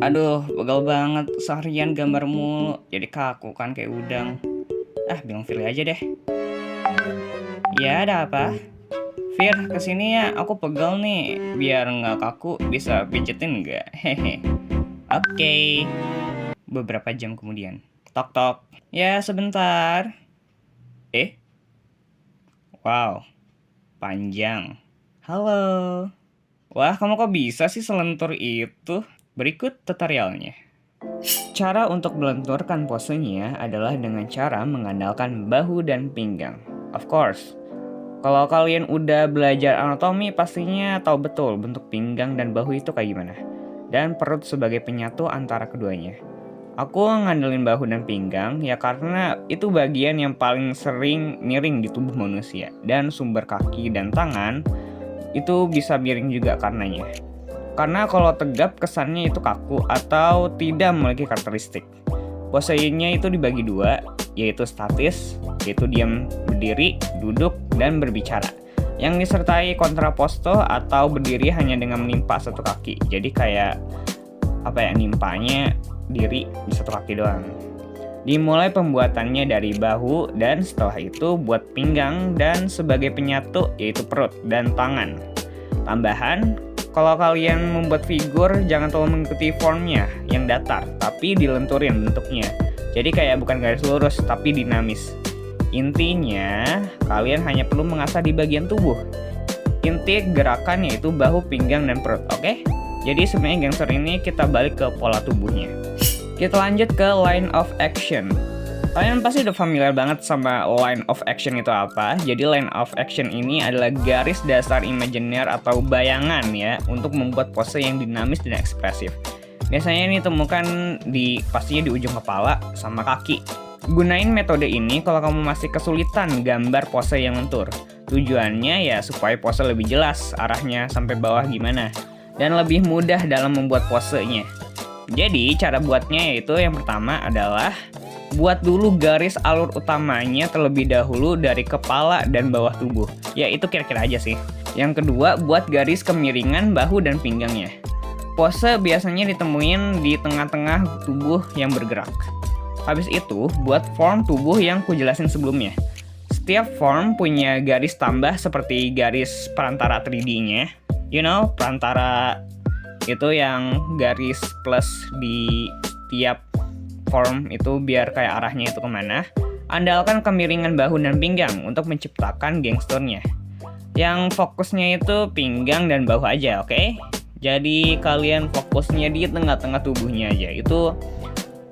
Aduh, pegal banget seharian gambar mulu. Jadi kaku kan kayak udang. Bilang Firly aja deh. Ya, ada apa? Fir, kesini ya. Aku pegal nih. Biar nggak kaku, bisa pijetin nggak? Hehe. Oke. Beberapa jam kemudian. Tok tok. Ya, sebentar. Wow. Panjang. Halo. Wah, kamu kok bisa sih selentur itu? Berikut tutorialnya. Cara untuk melenturkan posenya adalah dengan cara mengandalkan bahu dan pinggang. Of course, kalau kalian udah belajar anatomi pastinya tahu betul bentuk pinggang dan bahu itu kayak gimana. Dan perut sebagai penyatu antara keduanya. Aku ngandelin bahu dan pinggang ya karena itu bagian yang paling sering miring di tubuh manusia. Dan sumber kaki dan tangan itu bisa miring juga karenanya. Karena kalau tegap kesannya itu kaku atau tidak memiliki karakteristik. Posenya itu dibagi dua, yaitu statis, yaitu diam berdiri, duduk, dan berbicara. Yang disertai kontraposto atau berdiri hanya dengan menimpa satu kaki. Jadi kayak nimpanya diri di satu kaki doang. Dimulai pembuatannya dari bahu dan setelah itu buat pinggang dan sebagai penyatu yaitu perut dan tangan. Tambahan, kalau kalian membuat figur, jangan terlalu mengikuti formnya yang datar, tapi dilenturin bentuknya. Jadi kayak bukan garis lurus, tapi dinamis. Intinya, kalian hanya perlu mengasah di bagian tubuh. Inti gerakan yaitu bahu, pinggang, dan perut, oke? Jadi sebenarnya gangster ini kita balik ke pola tubuhnya. Kita lanjut ke line of action. Kalian pasti udah familiar banget sama line of action itu apa. Jadi line of action ini adalah garis dasar imajiner atau bayangan ya untuk membuat pose yang dinamis dan ekspresif. Biasanya ini ditemukan pastinya di ujung kepala sama kaki. Gunain metode ini kalau kamu masih kesulitan gambar pose yang lentur. Tujuannya ya supaya pose lebih jelas arahnya sampai bawah gimana dan lebih mudah dalam membuat posenya. Jadi cara buatnya yaitu yang pertama adalah buat dulu garis alur utamanya terlebih dahulu dari kepala dan bawah tubuh. Ya itu kira-kira aja sih. Yang kedua, buat garis kemiringan bahu dan pinggangnya. Pose biasanya ditemuin di tengah-tengah tubuh yang bergerak. Habis itu, buat form tubuh yang kujelasin sebelumnya. Setiap form punya garis tambah seperti garis perantara 3D-nya. Perantara itu yang garis plus di tiap form itu biar kayak arahnya itu kemana. Andalkan kemiringan bahu dan pinggang untuk menciptakan gesturnya. Yang fokusnya itu pinggang dan bahu aja, oke? Jadi kalian fokusnya di tengah-tengah tubuhnya aja. Itu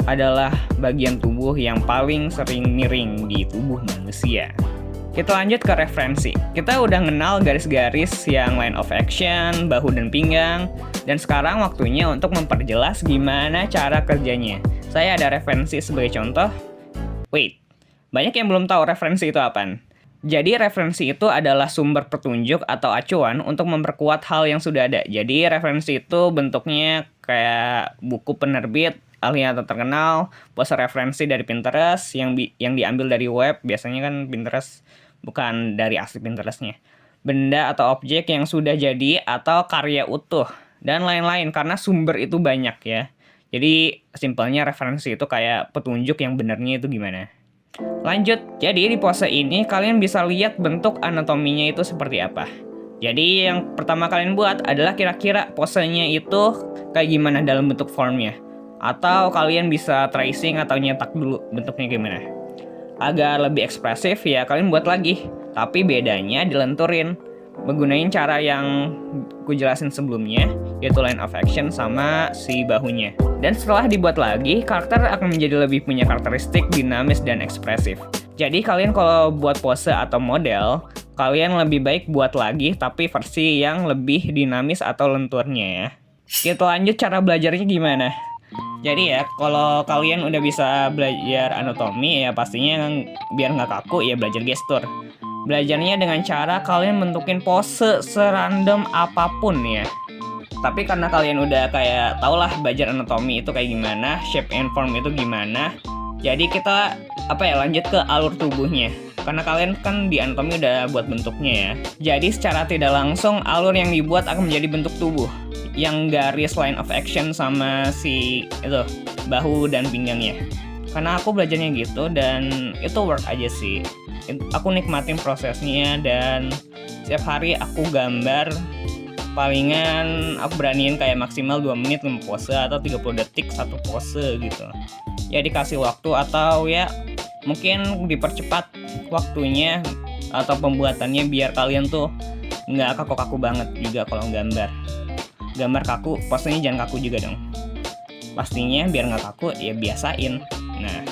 adalah bagian tubuh yang paling sering miring di tubuh manusia. Kita lanjut ke referensi. Kita udah kenal garis-garis yang line of action, bahu dan pinggang. Dan sekarang waktunya untuk memperjelas gimana cara kerjanya. Saya ada referensi sebagai contoh. Banyak yang belum tahu referensi itu apaan. Jadi referensi itu adalah sumber petunjuk atau acuan untuk memperkuat hal yang sudah ada. Jadi referensi itu bentuknya kayak buku penerbit, ahli atau terkenal, poster referensi dari Pinterest yang diambil dari web. Biasanya kan Pinterest bukan dari asli Pinterestnya. Benda atau objek yang sudah jadi atau karya utuh dan lain-lain karena sumber itu banyak ya. Jadi simpelnya referensi itu kayak petunjuk yang benernya itu gimana. Lanjut, jadi di pose ini kalian bisa lihat bentuk anatominya itu seperti apa. Jadi yang pertama kalian buat adalah kira-kira posenya itu kayak gimana dalam bentuk formnya. Atau kalian bisa tracing atau nyetak dulu bentuknya gimana. Agar lebih ekspresif ya kalian buat lagi. Tapi bedanya dilenturin. Menggunakan cara yang gue jelasin sebelumnya, yaitu line of action sama si bahunya. Dan setelah dibuat lagi, karakter akan menjadi lebih punya karakteristik dinamis dan ekspresif. Jadi kalian kalau buat pose atau model, kalian lebih baik buat lagi tapi versi yang lebih dinamis atau lenturnya ya. Kita lanjut cara belajarnya gimana. Jadi ya, kalau kalian udah bisa belajar anatomi ya pastinya biar nggak kaku ya belajar gestur. Belajarnya dengan cara kalian bentukin pose serandom apapun ya. Tapi karena kalian udah kayak tau lah belajar anatomi itu kayak gimana, shape and form itu gimana. Jadi kita lanjut ke alur tubuhnya. Karena kalian kan di anatomi udah buat bentuknya ya. Jadi secara tidak langsung alur yang dibuat akan menjadi bentuk tubuh. yang garis line of action sama si itu bahu dan pinggangnya. Karena aku belajarnya gitu dan itu work aja sih. Aku nikmatin prosesnya dan setiap hari aku gambar palingan aku beraniin kayak maksimal 2 menit 5 pose atau 30 detik 1 pose gitu. Ya dikasih waktu atau ya mungkin dipercepat waktunya atau pembuatannya biar kalian tuh nggak kaku-kaku banget juga kalau gambar. Gambar kaku, posenya jangan kaku juga dong. Pastinya biar nggak kaku ya biasain. Nah.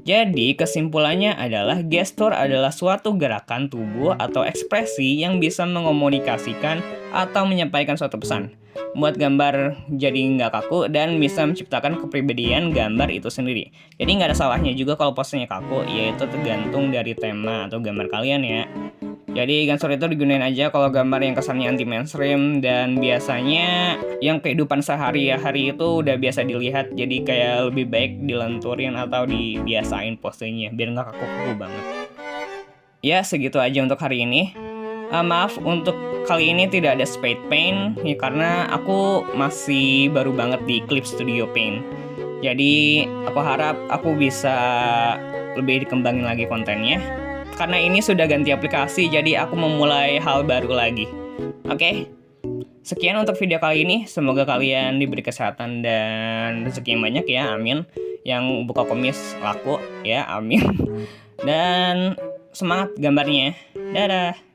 Jadi kesimpulannya adalah gestur adalah suatu gerakan tubuh atau ekspresi yang bisa mengomunikasikan atau menyampaikan suatu pesan. Buat gambar jadi nggak kaku dan bisa menciptakan kepribadian gambar itu sendiri. Jadi nggak ada salahnya juga kalau posenya kaku, yaitu tergantung dari tema atau gambar kalian ya. Jadi gestur itu digunain aja kalau gambar yang kesannya anti mainstream dan biasanya yang kehidupan sehari-hari itu udah biasa dilihat, jadi kayak lebih baik dilenturin atau dibiasain posenya biar nggak kaku-kaku banget. Ya segitu aja untuk hari ini. Maaf untuk kali ini tidak ada Spade Paint ya karena aku masih baru banget di Clip Studio Paint. Jadi aku harap aku bisa lebih dikembangin lagi kontennya. Karena ini sudah ganti aplikasi, jadi aku memulai hal baru lagi. Oke, sekian untuk video kali ini. Semoga kalian diberi kesehatan dan rezeki yang banyak ya, amin. Yang buka komis laku ya, amin. Dan semangat gambarnya. Dadah.